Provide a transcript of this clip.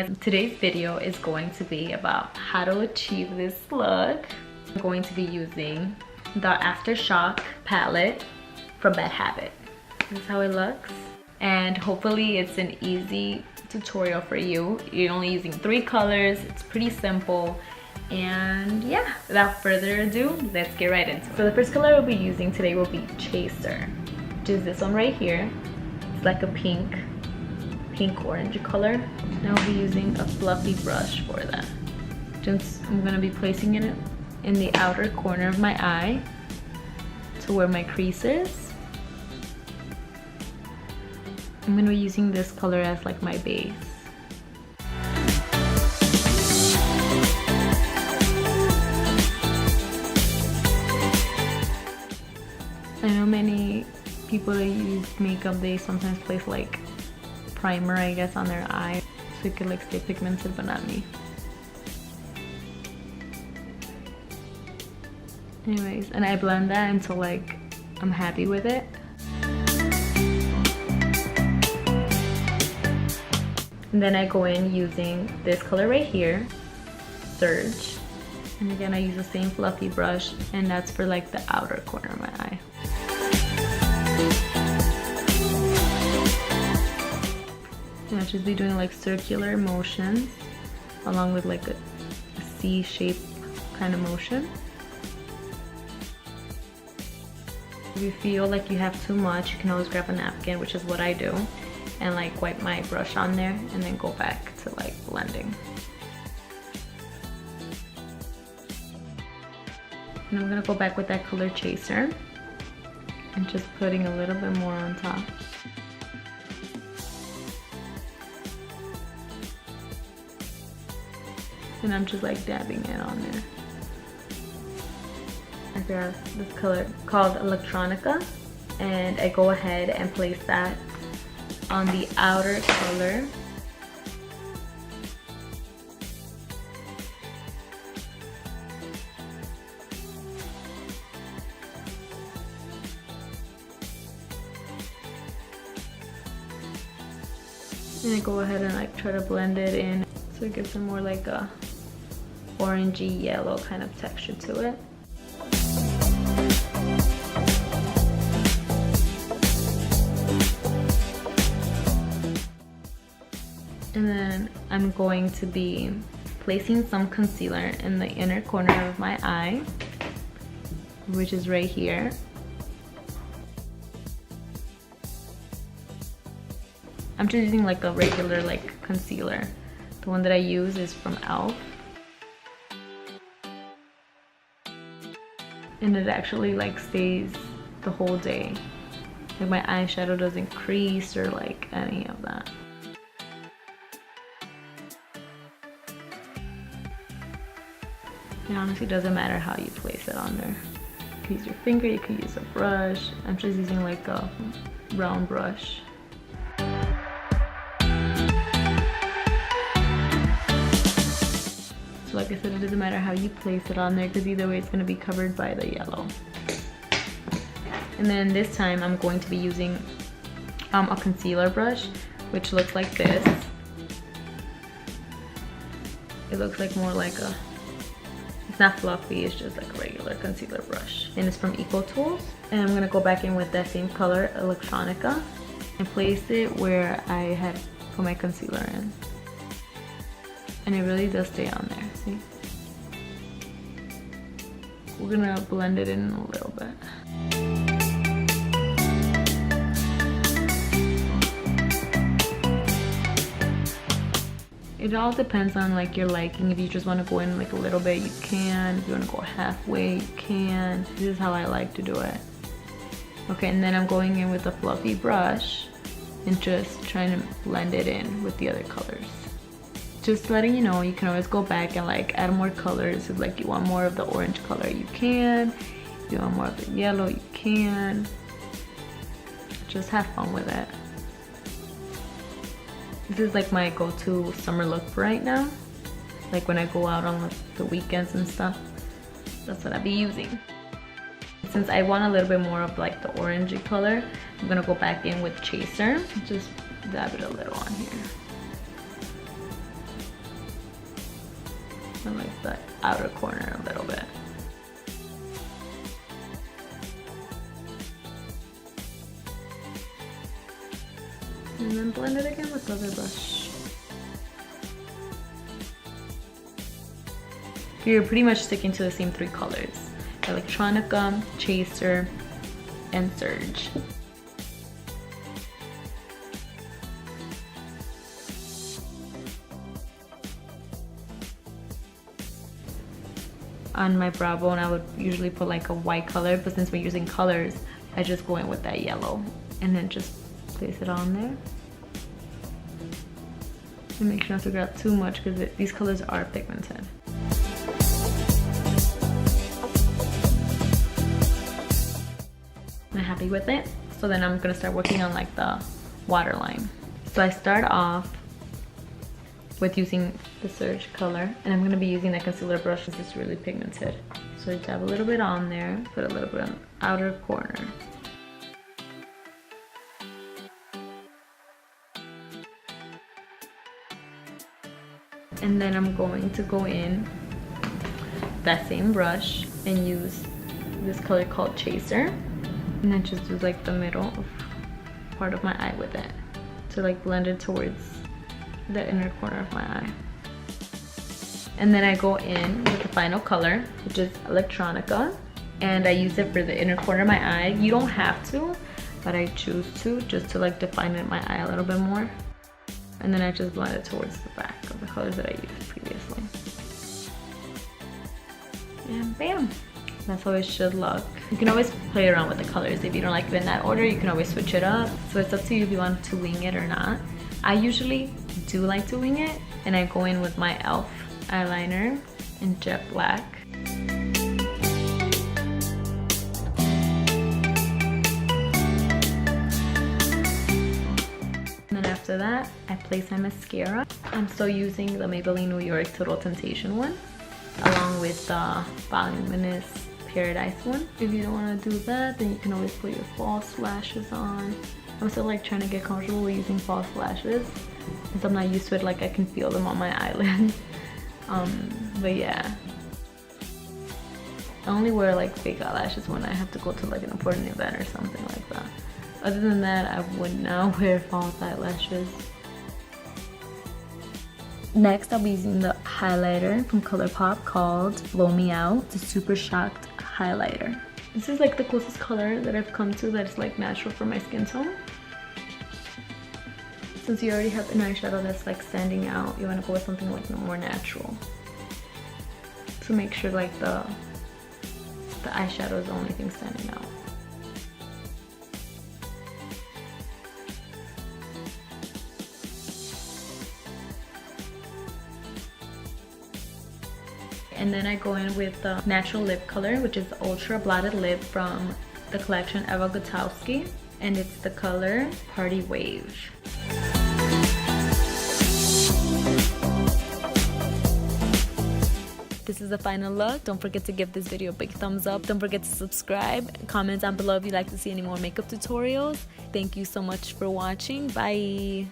guys, today's video is going to be about how to achieve this look. I'm going to be using the Aftershock palette from Bad Habit. This is how it looks, and hopefully it's an easy tutorial for you. You're only using 3 colors. It's pretty simple, and yeah, without further ado, let's get right into it. So the first color we'll be using today will be Chaser, which is this one right here. It's like a pink orange color. Now I'll be using a fluffy brush for that. Just I'm gonna be placing it in the outer corner of my eye to where my crease is. I'm gonna be using this color as like my base. I know many people that use makeup, they sometimes place like primer, I guess, on their eye so it could like stay pigmented, but not me. Anyways, and I blend that until like I'm happy with it. And then I go in using this color right here, Surge. And again, I use the same fluffy brush, and that's for like the outer corner of my eye. And I'll just be doing like circular motions along with like a C shape kind of motion. If you feel like you have too much, you can always grab a napkin, which is what I do, and like wipe my brush on there and then go back to like blending. And I'm gonna go back with that color Chaser and just putting a little bit more on top. And I'm just like dabbing it on there. I grab this color called Electronica, and I go ahead and place that on the outer color. And I go ahead and like try to blend it in so it gives it more like a orangey yellow kind of texture to it. And then I'm going to be placing some concealer in the inner corner of my eye, which is right here. I'm just using like a regular like concealer. The one that I use is from e.l.f. And it actually like stays the whole day. Like my eyeshadow doesn't crease or like any of that. It honestly doesn't matter how you place it on there. You can use your finger, you can use a brush. I'm just using like a round brush. So like I said, it doesn't matter how you place it on there because either way it's going to be covered by the yellow. And then this time I'm going to be using a concealer brush, which looks like this. It looks like more like a, it's not fluffy, it's just like a regular concealer brush. And it's from Eco Tools. And I'm going to go back in with that same color, Electronica, and place it where I had put my concealer in. And it really does stay on there, see? We're gonna blend it in a little bit. It all depends on like your liking. If you just want to go in like a little bit, you can. If you want to go halfway, you can. This is how I like to do it. Okay, and then I'm going in with a fluffy brush and just trying to blend it in with the other colors. Just letting you know, you can always go back and like add more colors. If like you want more of the orange color, you can. If you want more of the yellow, you can. Just have fun with it. This is like my go-to summer look for right now. Like when I go out on the weekends and stuff, that's what I'll be using. Since I want a little bit more of like the orangey color, I'm gonna go back in with Chaser. Just dab it a little on here. and like the outer corner a little bit. And then blend it again with the other brush. You're pretty much sticking to the same 3 colors: Electronica, Chaser, and Surge. On my brow bone, I would usually put like a white color, but since we're using colors, I just go in with that yellow and then just place it on there. And make sure not to grab too much because these colors are pigmented. I'm happy with it. So then I'm gonna start working on like the waterline. So I start off with using the Surge color, and I'm gonna be using that concealer brush because it's really pigmented. So I dab a little bit on there, put a little bit on the outer corner. And then I'm going to go in that same brush and use this color called Chaser, and then just do like the middle of part of my eye with it to like blend it towards the inner corner of my eye. And then I go in with the final color, which is Electronica, and I use it for the inner corner of my eye. You don't have to, but I choose to, just to like define it in my eye a little bit more. And then I just blend it towards the back of the colors that I used previously. And bam! That's how it should look. You can always play around with the colors. If you don't like it in that order, you can always switch it up. So it's up to you if you want to wing it or not. I usually do like to wing it, and I go in with my e.l.f. eyeliner in jet black. After that, I place my mascara. I'm still using the Maybelline New York Total Temptation one, along with the Voluminous Paradise one. If you don't want to do that, then you can always put your false lashes on. I'm still like trying to get comfortable with using false lashes, since I'm not used to it. Like I can feel them on my eyelids. But yeah, I only wear like fake eyelashes when I have to go to like an important event or something like that. Other than that, I would not wear false eyelashes. Next, I'll be using the highlighter from ColourPop called Blow Me Out. It's a Super Shocked highlighter. This is like the closest color that I've come to that's like natural for my skin tone. Since you already have an eyeshadow that's like standing out, you want to go with something like more natural. To make sure like the eyeshadow is the only thing standing out. And then I go in with the natural lip color, which is the Ultra Blotted Lip from the collection Eva Gutowski, and it's the color Party Wave. This is the final look. Don't forget to give this video a big thumbs up. Don't forget to subscribe. Comment down below if you'd like to see any more makeup tutorials. Thank you so much for watching. Bye.